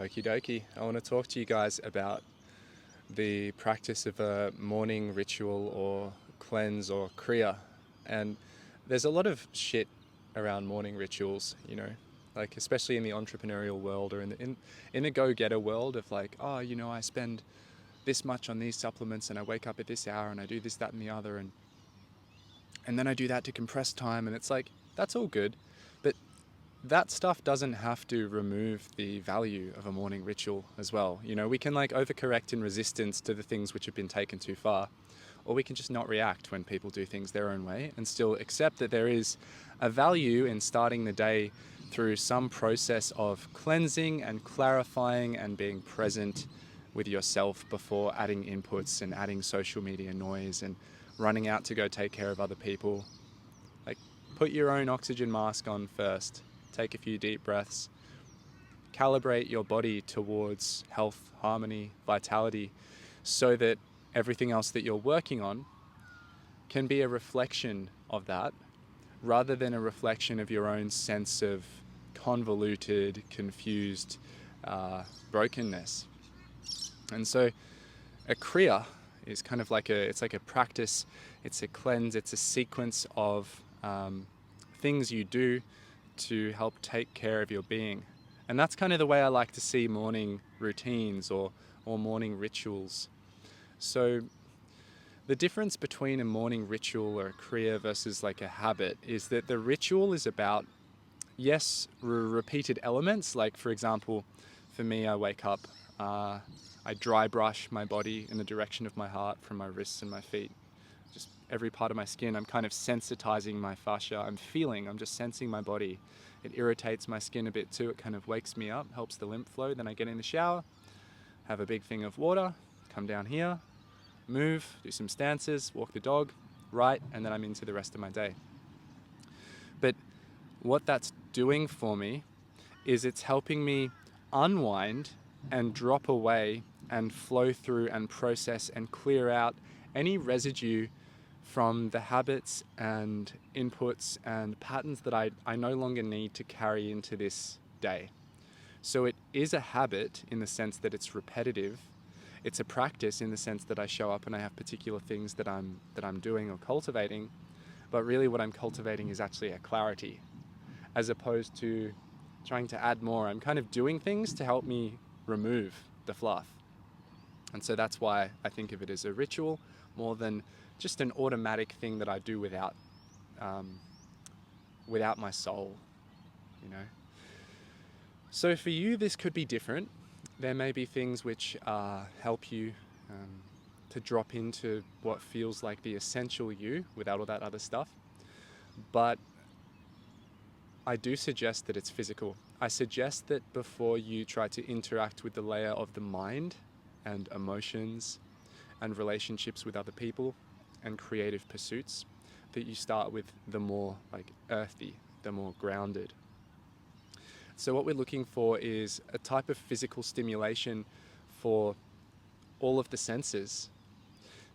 Okie dokie. I want to talk to you guys about the practice of a morning ritual or cleanse or Kriya. And there's a lot of shit around morning rituals, like especially in the entrepreneurial world or in the go-getter world of like, oh, I spend this much on these supplements and I wake up at this hour and I do this, that, and the other. And then I do that to compress time. And it's like, that's all good. But that stuff doesn't have to remove the value of a morning ritual as well. We can like overcorrect in resistance to the things which have been taken too far, or we can just not react when people do things their own way and still accept that there is a value in starting the day through some process of cleansing and clarifying and being present with yourself before adding inputs and adding social media noise and running out to go take care of other people. Like, put your own oxygen mask on first. Take a few deep breaths. Calibrate your body towards health, harmony, vitality, so that everything else that you're working on can be a reflection of that, rather than a reflection of your own sense of convoluted, confused brokenness. And so a Kriya is kind of like it's like a practice, it's a cleanse, it's a sequence of things you do to help take care of your being. And that's kind of the way I like to see morning routines or morning rituals. So the difference between a morning ritual or a Kriya versus like a habit is that the ritual is about, yes, repeated elements. Like, for example, for me, I wake up, I dry brush my body in the direction of my heart from my wrists and my feet. Just every part of my skin, I'm kind of sensitizing my fascia. I'm just sensing my body. It irritates my skin a bit too. It kind of wakes me up, helps the lymph flow. Then I get in the shower, have a big thing of water, come down here, move, do some stances, walk the dog, write, and then I'm into the rest of my day. But what that's doing for me is it's helping me unwind and drop away and flow through and process and clear out any residue from the habits and inputs and patterns that I no longer need to carry into this day. So it is a habit in the sense that it's repetitive. It's a practice in the sense that I show up and I have particular things that I'm doing or cultivating. But really what I'm cultivating is actually a clarity, as opposed to trying to add more. I'm kind of doing things to help me remove the fluff. And so that's why I think of it as a ritual more than just an automatic thing that I do without my soul, So for you, this could be different. There may be things which help you to drop into what feels like the essential you without all that other stuff. But I do suggest that it's physical. I suggest that before you try to interact with the layer of the mind and emotions and relationships with other people and creative pursuits, that you start with the more like earthy, the more grounded. So what we're looking for is a type of physical stimulation for all of the senses.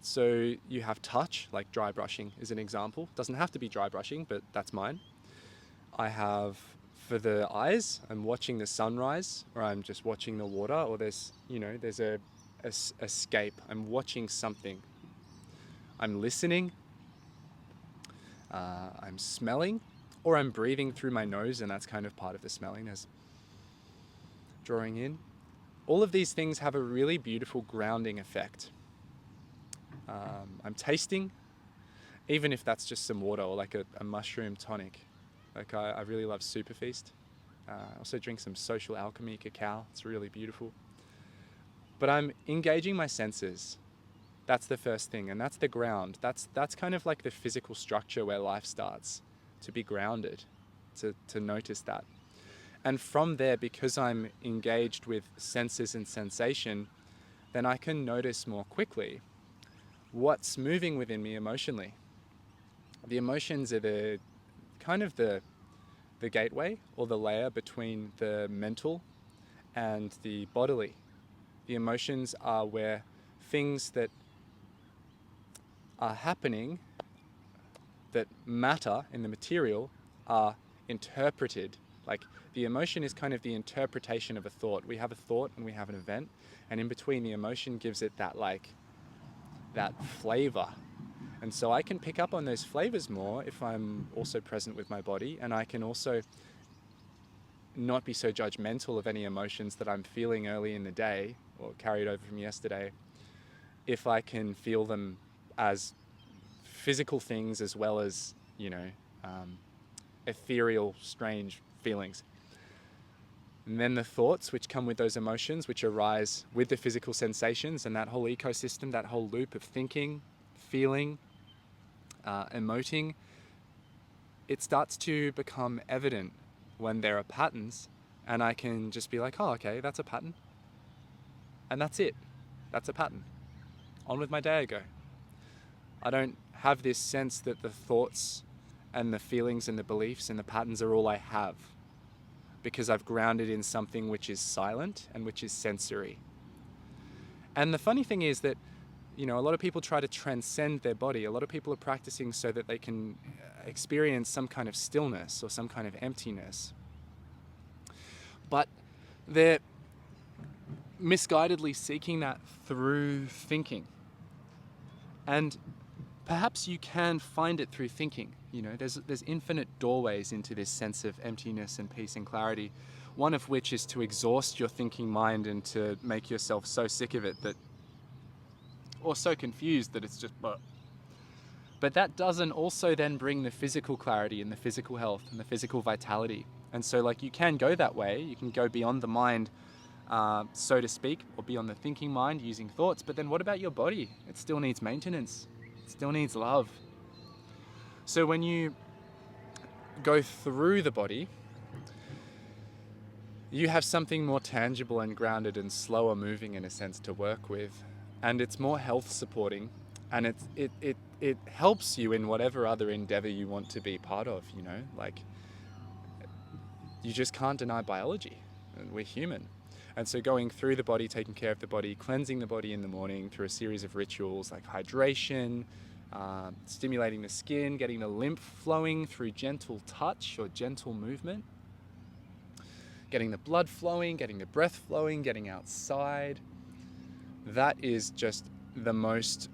So you have touch, like dry brushing is an example. Doesn't have to be dry brushing, but that's mine. I have, for the eyes, I'm watching the sunrise, or I'm just watching the water, or there's a escape. I'm watching something. I'm listening, I'm smelling, or I'm breathing through my nose, and that's kind of part of the smelling, as drawing in. All of these things have a really beautiful grounding effect. I'm tasting, even if that's just some water or like a mushroom tonic. Like I really love Super Feast. I also drink some Social Alchemy cacao. It's really beautiful. But I'm engaging my senses. That's the first thing, and that's the ground. That's kind of like the physical structure where life starts, to be grounded, to notice that. And from there, because I'm engaged with senses and sensation, then I can notice more quickly what's moving within me emotionally. The emotions are the gateway or the layer between the mental and the bodily. The emotions are where things that are happening that matter in the material are interpreted Like the emotion is kind of the interpretation of a thought. We have a thought and we have an event, and in between the emotion gives it that that flavor. And so I can pick up on those flavors more if I'm also present with my body, and I can also not be so judgmental of any emotions that I'm feeling early in the day or carried over from yesterday, if I can feel them as physical things as well as, ethereal, strange feelings. And then the thoughts which come with those emotions, which arise with the physical sensations, and that whole ecosystem, that whole loop of thinking, feeling, emoting, it starts to become evident when there are patterns, and I can just be like, oh, okay, that's a pattern. And that's it. That's a pattern. On with my day I go. I don't have this sense that the thoughts and the feelings and the beliefs and the patterns are all I have, because I've grounded in something which is silent and which is sensory. And the funny thing is that, a lot of people try to transcend their body. A lot of people are practicing so that they can experience some kind of stillness or some kind of emptiness. But they're misguidedly seeking that through thinking. And perhaps you can find it through thinking. There's infinite doorways into this sense of emptiness and peace and clarity, one of which is to exhaust your thinking mind and to make yourself so sick of it or so confused that it's just... But that doesn't also then bring the physical clarity and the physical health and the physical vitality. And so you can go that way, you can go beyond the mind, so to speak, or beyond the thinking mind using thoughts. But then what about your body? It still needs maintenance. It still needs love. So when you go through the body, you have something more tangible and grounded and slower moving in a sense to work with. And it's more health supporting, and it helps you in whatever other endeavor you want to be part of, you just can't deny biology, and we're human. And so going through the body, taking care of the body, cleansing the body in the morning through a series of rituals like hydration, stimulating the skin, getting the lymph flowing through gentle touch or gentle movement, getting the blood flowing, getting the breath flowing, getting outside. That is just the most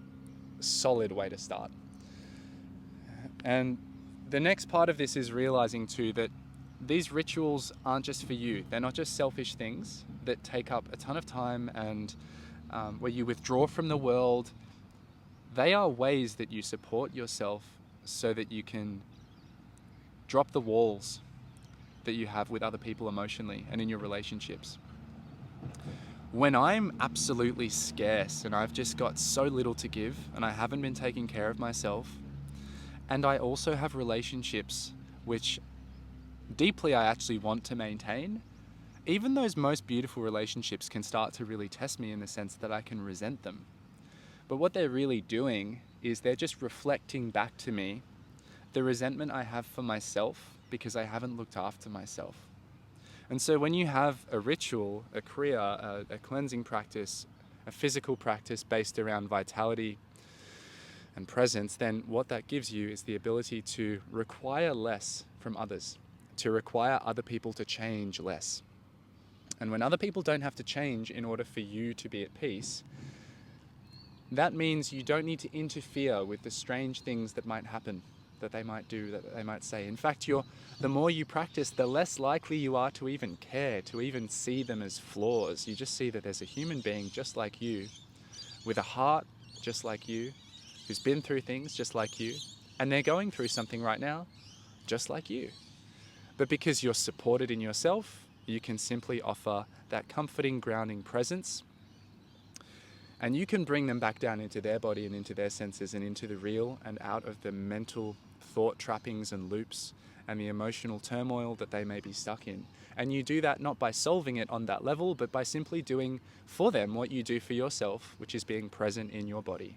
solid way to start. And the next part of this is realizing too that these rituals aren't just for you. They're not just selfish things that take up a ton of time and where you withdraw from the world. They are ways that you support yourself so that you can drop the walls that you have with other people emotionally and in your relationships. When I'm absolutely scarce and I've just got so little to give and I haven't been taking care of myself, and I also have relationships which deeply I actually want to maintain, even those most beautiful relationships can start to really test me in the sense that I can resent them. But what they're really doing is they're just reflecting back to me the resentment I have for myself because I haven't looked after myself. And so when you have a ritual, a kriya, a cleansing practice, a physical practice based around vitality and presence, then what that gives you is the ability to require less from others, to require other people to change less. And when other people don't have to change in order for you to be at peace, that means you don't need to interfere with the strange things that might happen, that they might do, that they might say. In fact, the more you practice, the less likely you are to even care, to even see them as flaws. You just see that there's a human being just like you, with a heart just like you, who's been through things just like you, and they're going through something right now just like you. But because you're supported in yourself, you can simply offer that comforting, grounding presence, and you can bring them back down into their body and into their senses and into the real and out of the mental thought trappings and loops and the emotional turmoil that they may be stuck in. And you do that not by solving it on that level, but by simply doing for them what you do for yourself, which is being present in your body.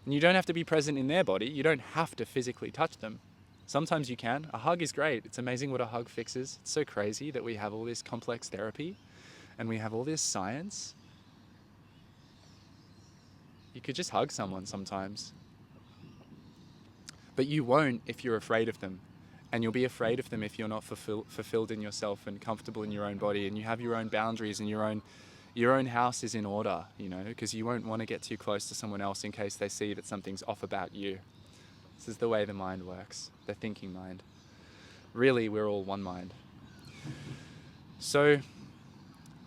And you don't have to be present in their body. You don't have to physically touch them. Sometimes you can. A hug is great. It's amazing what a hug fixes. It's so crazy that we have all this complex therapy and we have all this science. You could just hug someone sometimes. But you won't if you're afraid of them. And you'll be afraid of them if you're not fulfilled in yourself and comfortable in your own body, and you have your own boundaries and your own house is in order, because you won't want to get too close to someone else in case they see that something's off about you. This is the way the mind works, the thinking mind. Really, we're all one mind. So,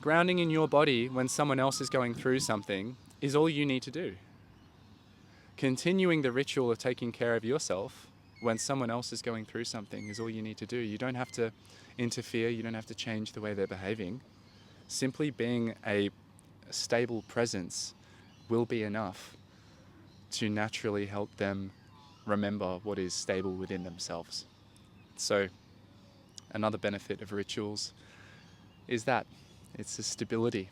grounding in your body when someone else is going through something is all you need to do. Continuing the ritual of taking care of yourself when someone else is going through something is all you need to do. You don't have to interfere, you don't have to change the way they're behaving. Simply being a stable presence will be enough to naturally help them remember what is stable within themselves. So, another benefit of rituals is that it's a stability.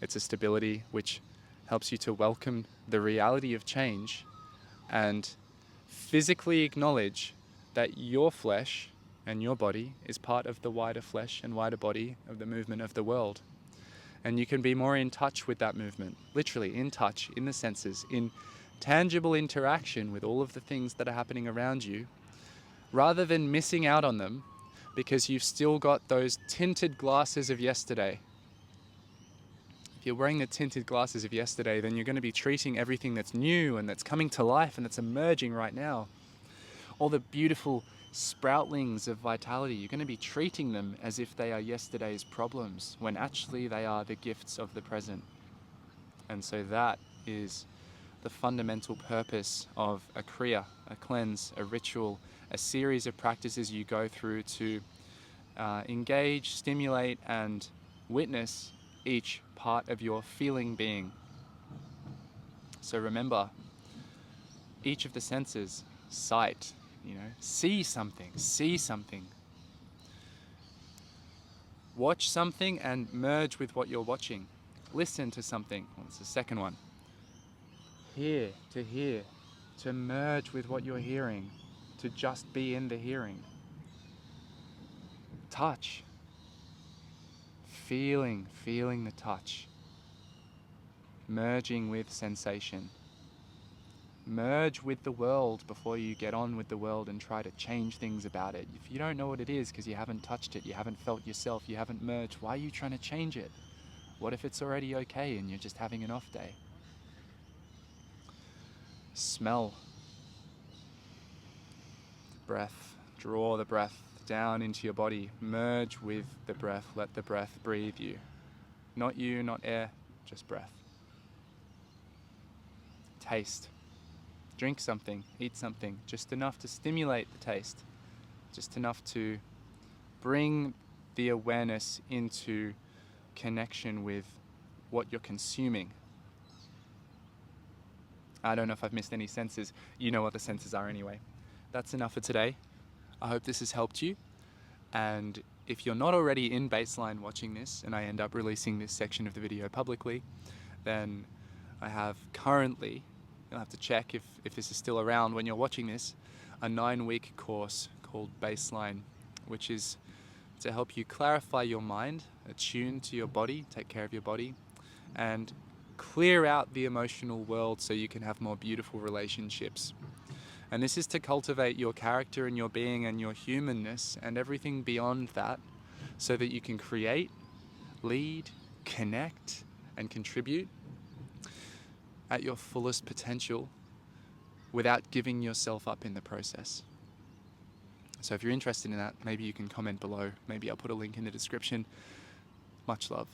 It's a stability which helps you to welcome the reality of change and physically acknowledge that your flesh and your body is part of the wider flesh and wider body of the movement of the world. And you can be more in touch with that movement, literally in touch, in the senses, in tangible interaction with all of the things that are happening around you, rather than missing out on them because you've still got those tinted glasses of yesterday. If you're wearing the tinted glasses of yesterday, then you're going to be treating everything that's new and that's coming to life and that's emerging right now, all the beautiful sproutlings of vitality, you're going to be treating them as if they are yesterday's problems, when actually they are the gifts of the present. And so that is the fundamental purpose of a kriya, a cleanse, a ritual, a series of practices you go through to engage, stimulate, and witness each part of your feeling being. So remember, each of the senses, sight, see something. Watch something and merge with what you're watching. Listen to something. That's the second one. Hear, to merge with what you're hearing, to just be in the hearing. Touch. Feeling the touch. Merging with sensation. Merge with the world before you get on with the world and try to change things about it. If you don't know what it is because you haven't touched it, you haven't felt yourself, you haven't merged, why are you trying to change it? What if it's already okay and you're just having an off day? Smell. Breath. Draw the breath down into your body. Merge with the breath. Let the breath breathe you. Not you, not air, just breath. Taste. Drink something, eat something, just enough to stimulate the taste, just enough to bring the awareness into connection with what you're consuming. I don't know if I've missed any senses. You know what the senses are anyway. That's enough for today. I hope this has helped you. And if you're not already in baseline watching this, and I end up releasing this section of the video publicly, then I have currently, you'll have to check if this is still around when you're watching this, a 9-week course called Baseline, which is to help you clarify your mind, attune to your body, take care of your body, and clear out the emotional world so you can have more beautiful relationships. And this is to cultivate your character and your being and your humanness and everything beyond that, so that you can create, lead, connect, and contribute at your fullest potential without giving yourself up in the process. So if you're interested in that, maybe you can comment below. Maybe I'll put a link in the description. Much love.